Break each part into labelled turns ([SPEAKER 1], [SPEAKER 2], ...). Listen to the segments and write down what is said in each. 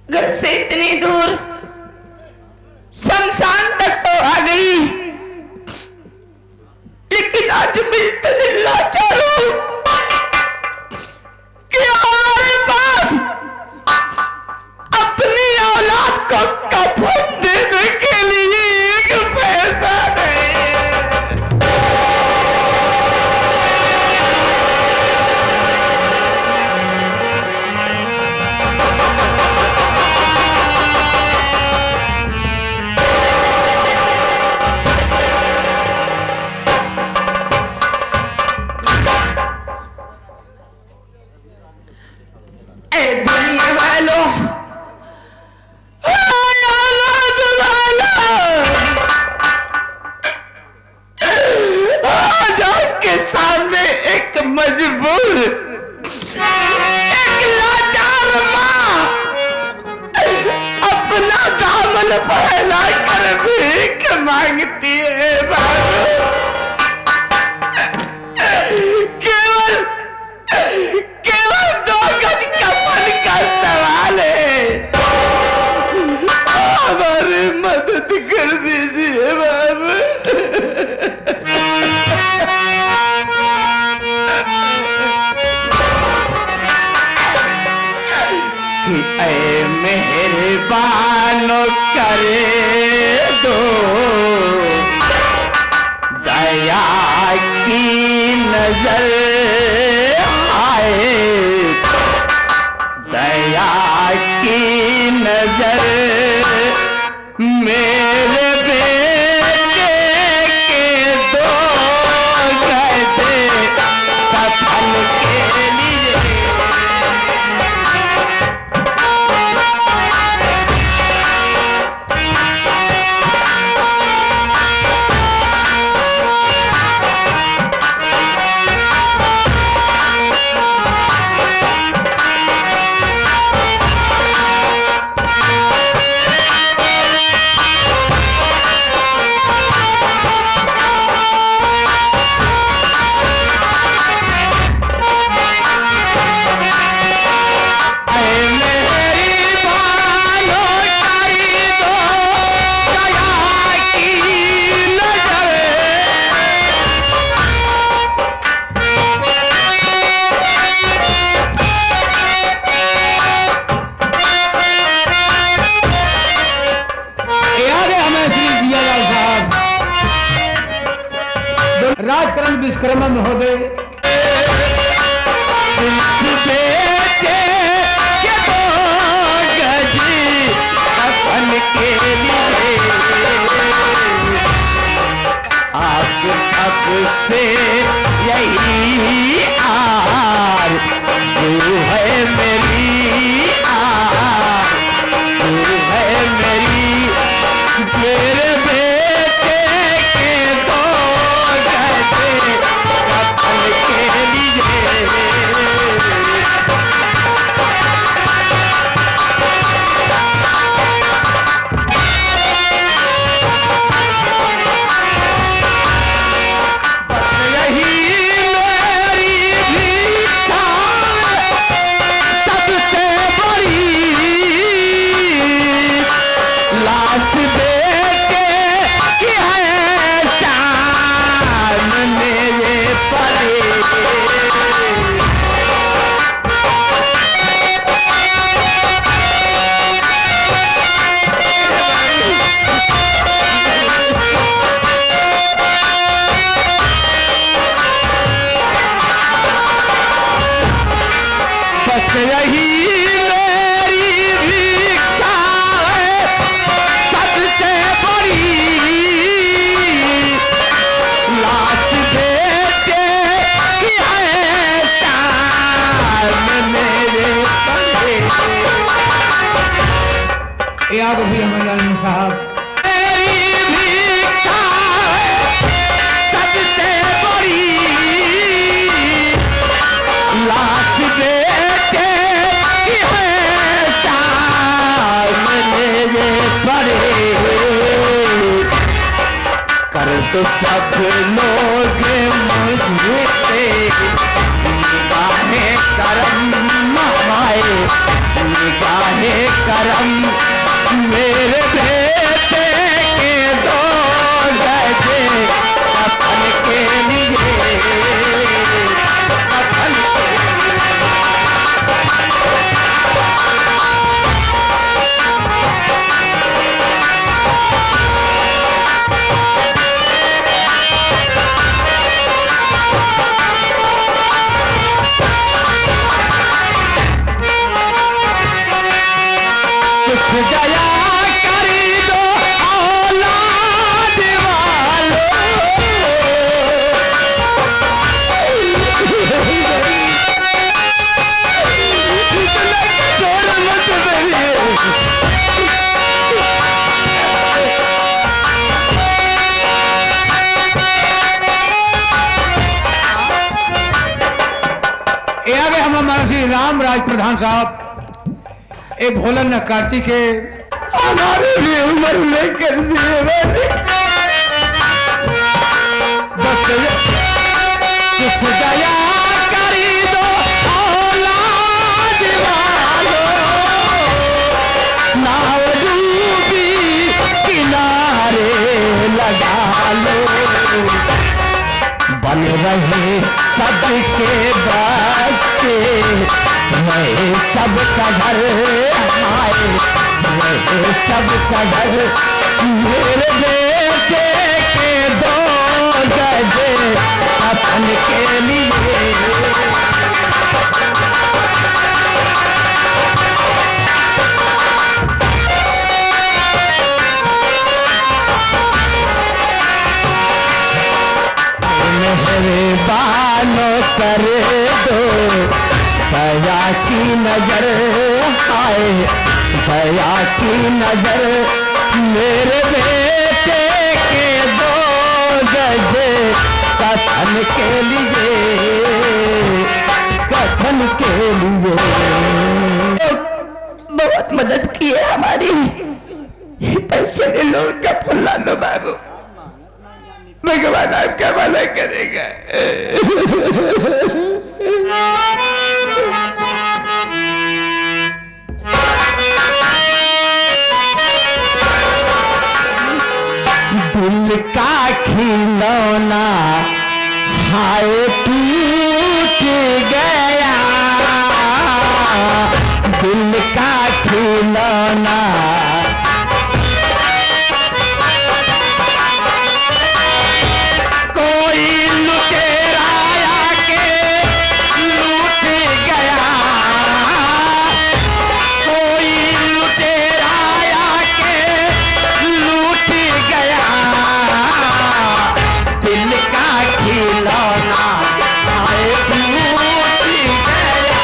[SPEAKER 1] घर से इतनी दूर शमशान तक तो आ गई, लेकिन आज भी इतनी लाचार हूं कि हमारे पास अपनी औलाद को कफन देने के लिए एक पैसा नहीं। मजबूर एक लाचार माँ अपना दामन फैला कर भीख मांगती है बाबू। केवल केवल 2 गज कफन का सवाल है, हमारी मदद कर दीजिए बाबू। ऐ मेहरबान करे दो दया की नजर आए, दया की नजर मेरे बेटे के 2 गज कफन के लिए।
[SPEAKER 2] राजकरण विश्वकर्मा महोदय
[SPEAKER 1] कफन के लिए आप सबसे यही आरज़ू है मेरी, आरज़ू है मेरी, मेरे बेटे के 2 गज कफन के लिए। यही मेरी भिक्षा है सबसे बड़ी, लाश बेटे की है शान मेरे बंदे।
[SPEAKER 2] याद भी हमारे साहब
[SPEAKER 1] तो सब लोग मुझे बाहें करम आए निगाहे करम मेरे बेटे के दो गजे कफन के लिए कफन कुछ दया करी दो औलाद वालों
[SPEAKER 2] ये आगे हम हमारे श्री राम राज प्रधान साहब ए भोलन कार्तिक के
[SPEAKER 1] हमारे भी उम्र में कर दिए
[SPEAKER 2] बस
[SPEAKER 1] कुछ दया करी दो औलाद वालों नाव डूबी किनारे लगा लो बन रहे सबके बच्चे मैं सबका घर आए मैं सबका घर मेरे बेटे के दो गजे कफन के लिए मेहरबानो कर दो दया की नजर आए दया की नजर मेरे बेटे के दो गजे कफन के लिए कफन के लिए बहुत मदद की है हमारी पैसे ले लो उनका फुल्ला लो बाबू भगवान आपका भला करेगा दिल का खिलौना हाय टूट गया दिल का खिलौना कोई लुटेरा आके लूट गया कोई लुटेरा आके लूट गया दिल का खिलौना हाय टूट गया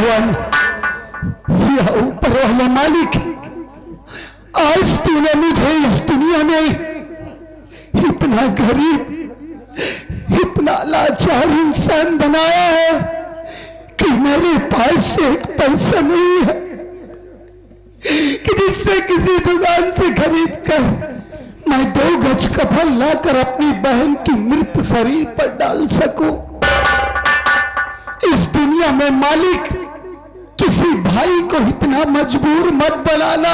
[SPEAKER 1] भगवान या ऊपर वाला मालिक, आज तूने मुझे इस दुनिया में इतना गरीब, इतना लाचार इंसान बनाया है कि मेरे पास एक पैसा नहीं है कि जिससे किसी दुकान से खरीद कर मैं 2 गज कफन लाकर अपनी बहन की मृत शरीर पर डाल सकूं। इस दुनिया में मालिक, किसी भाई को इतना मजबूर मत बनाना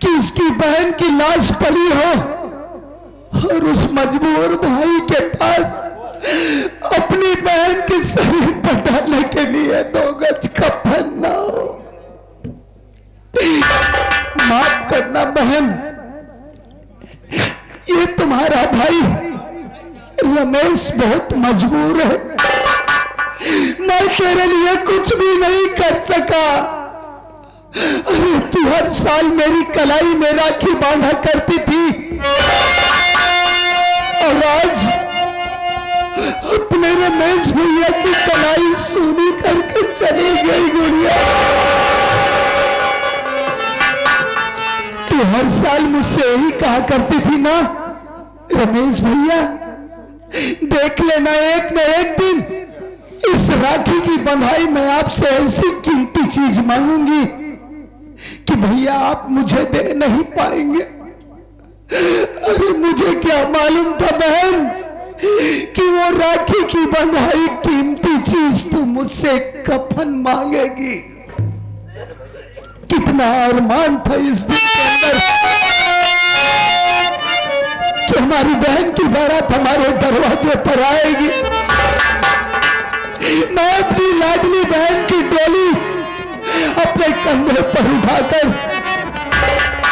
[SPEAKER 1] कि उसकी बहन की लाश पड़ी हो और उस मजबूर भाई के पास अपनी बहन के शरीर पर डालने के लिए 2 गज कफन ना हो। माफ करना बहन, ये तुम्हारा भाई रमेश बहुत मजबूर है। मैं तेरे लिए कुछ भी नहीं कर सका। अरे तू हर साल मेरी कलाई में राखी बांधा करती थी और आज अपने रमेश भैया की कलाई सूनी करके चली गई गुड़िया। तू हर साल मुझसे यही कहा करती थी ना, रमेश भैया देख लेना एक न एक दिन इस राखी की बंधाई में आपसे ऐसी कीमती चीज मांगूंगी कि भैया आप मुझे दे नहीं पाएंगे। अरे मुझे क्या मालूम था बहन कि वो राखी की बंधाई कीमती चीज तू मुझसे कफन मांगेगी। कितना अरमान था इस दिन के अंदर कि हमारी बहन की बारात हमारे दरवाजे पर आएगी। मैं अपनी लाडली बहन की डोली अपने कंधे पर उठाकर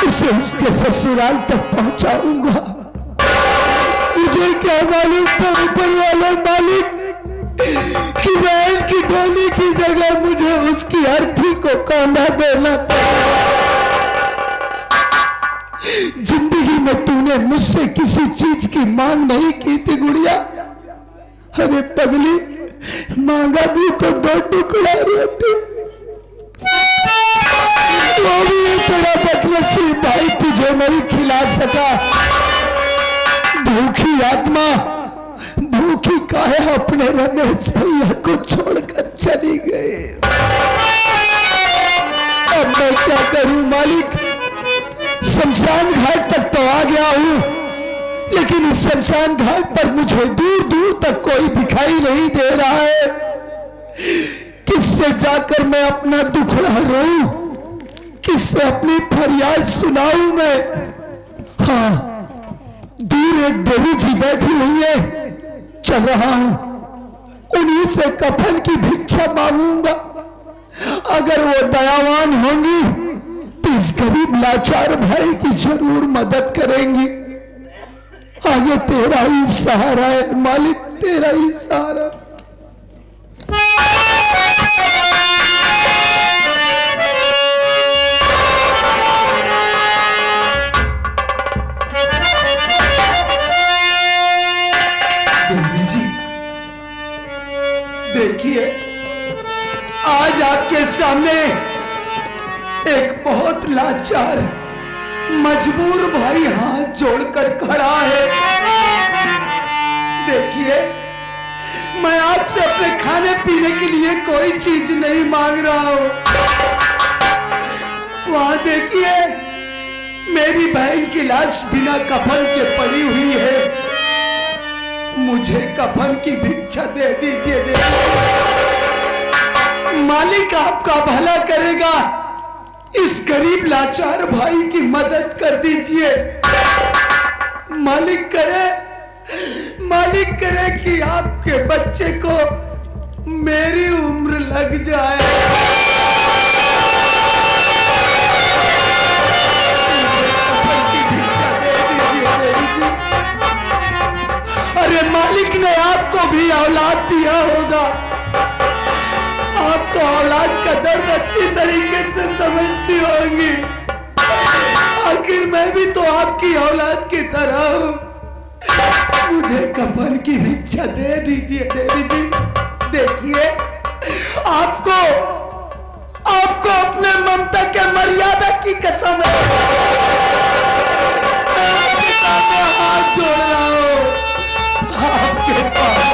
[SPEAKER 1] उसे उसके ससुराल तक पहुंचाऊंगा। मुझे क्या मालूम था ऊपर वाला मालिक कि बहन की डोली की जगह मुझे उसकी अर्थी को कांधा देना पड़ा। जिंदगी में तूने मुझसे किसी चीज की मांग नहीं की थी गुड़िया। अरे पगली, मांगा भी तो 2 टुकड़ा रोटी, वो भी तेरा बदनसीब भाई तुझे नहीं खिला सका। भूखी आत्मा भूखी काहे अपने रमेश भैया को छोड़कर चली गए। अब मैं क्या करूं मालिक? शमशान घाट तक तो आ गया हूं, लेकिन इस शमशान घाट पर मुझे दूर दूर तक कोई दिखाई नहीं दे रहा है। किससे जाकर मैं अपना दुखड़ा रोऊं, किससे अपनी फरियाद सुनाऊं मैं? हाँ, दूर एक देवी जी बैठी हुई है, चल रहा हूं, उन्हीं से कफन की भिक्षा मांगूंगा। अगर वो दयावान होंगी तो इस गरीब लाचार भाई की जरूर मदद करेंगी। आगे तेरा ही सहारा है मालिक, तेरा ही सहारा। देवी जी देखिए, आज आपके सामने एक बहुत लाचार मजबूर भाई हाथ जोड़कर खड़ा है। देखिए, मैं आपसे अपने खाने पीने के लिए कोई चीज नहीं मांग रहा हूं। वहां देखिए, मेरी बहन की लाश बिना कफन के पड़ी हुई है। मुझे कफन की भिक्षा दे दीजिए। मालिक आपका भला करेगा, इस गरीब लाचार भाई की मदद कर दीजिए। मालिक करे कि आपके बच्चे को मेरी उम्र लग जाए। अरे मालिक ने आपको भी औलाद दिया होगा, आप तो औलाद का दर्द अच्छी तरीके से समझती होंगी। आखिर मैं भी तो आपकी औलाद की तरह हूं। मुझे कफन की भिक्षा दे दीजिए देवी जी। देखिए, आपको आपको अपने ममता के मर्यादा की कसम है, मैं आपके सामने हाथ जोड़ रहा हूं, आपके पास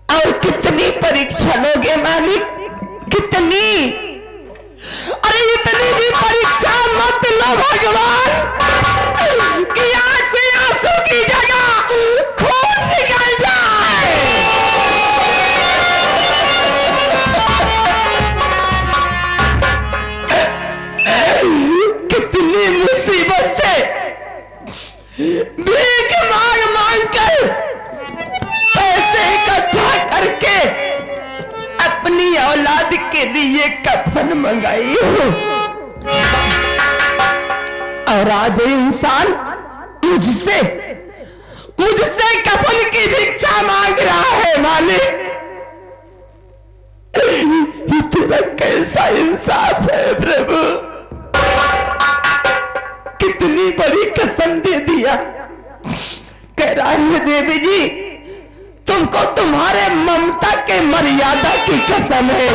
[SPEAKER 1] और कितनी परीक्षा लोगे मालिक, कितनी? अरे इतनी भी परीक्षा मत लो भगवान कि आंख से आंसू की जगह खून निकल जाए। कितनी मुसीबत से भीख मांग मांग कर पैसे इकट्ठा करके अपनी औलाद के लिए कफन मंगाई हूं, और आज इंसान मुझसे कफन की भिक्षा मांग रहा है मालिक। इतना कैसा इंसाफ है प्रभु, कितनी बड़ी कसम दे दिया। कह रहा है देवी जी तुमको तुम्हारे ममता के मर्यादा की कसम है।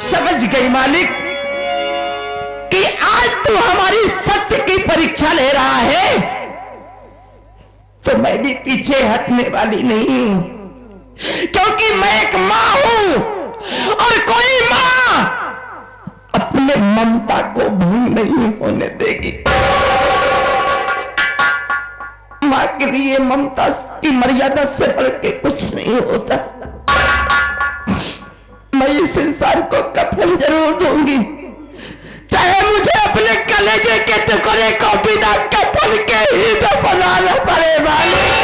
[SPEAKER 1] समझ गई मालिक कि आज तू हमारी सत्य की परीक्षा ले रहा है, तो मैं भी पीछे हटने वाली नहीं हूं, क्योंकि मैं एक मां हूं और कोई मां अपने ममता को भूल नहीं होने देगी। मां के लिए ममता की मर्यादा से बढ़ के कुछ नहीं होता। मैं इस इंसान को कफन जरूर दूंगी, चाहे मुझे अपने कलेजे के टुकड़े को बिना कफन के ही दफनाना पड़े मालिक।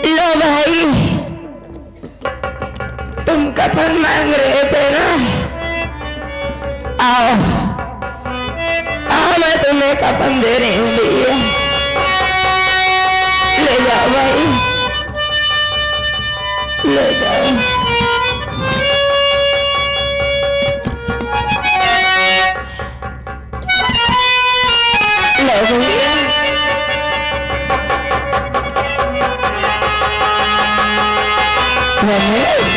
[SPEAKER 1] लो भाई, तुम कफन मांग रहे थे ना, आओ आओ मैं तुम्हें कफन दे रही हूँ, ले जाओ भाई, ले जाओ। लो भैया, रमेश,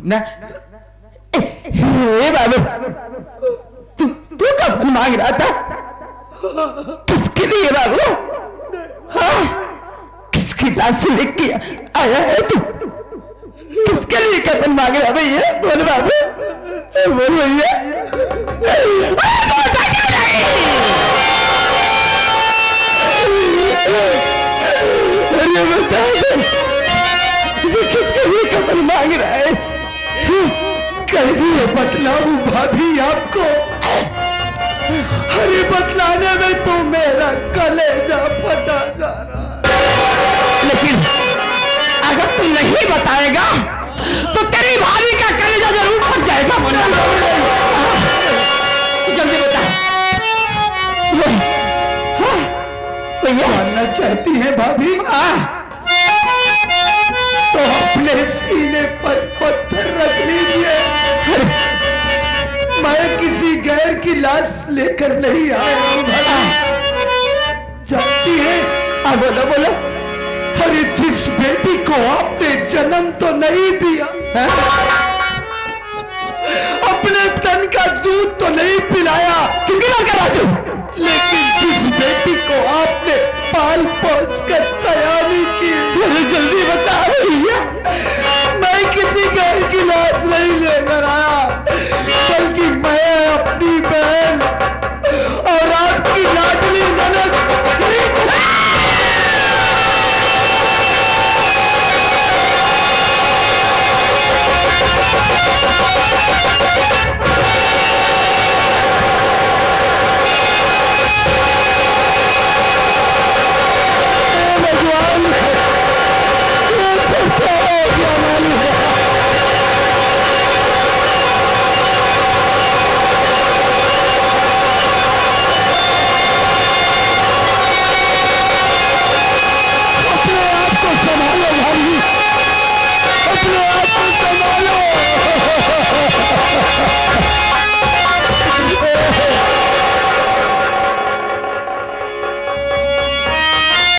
[SPEAKER 2] ना
[SPEAKER 1] हे बाबू, तू कब मांग रहा था? किसके लिए बाबू? हाँ, किसकी लाश लेके आया है तू? किसके लिए कफन मांग रहा भैया? बोल बाबू, बोल भैया। अरे बता दे, किसके लिए कफन मांग रहा है? कैसे बतलाऊं भाभी आपको? अरे बतलाने में तो मेरा कलेजा फटा जा रहा है। लेकिन अगर तू नहीं बताएगा तो तेरी भाभी का कलेजा जरूर फट जाएगा। बोला जल्दी बता। भैया मानना चाहती है भाभी? तो अपने सीने पर पत्थर रख लीजिए। मैं किसी गैर की लाश लेकर नहीं आया हूं। जानती है? बोलो बोलो। अरे जिस बेटी को आपने जन्म तो नहीं दिया, अपने तन का दूध तो नहीं पिलाया, किसकी बात कर रहा तू? लेकिन जिस बेटी को आपने पाल पोस कर सयानी की, अरे जल्दी बता भैया। मैं किसी गैर की लाश नहीं लेकर आया।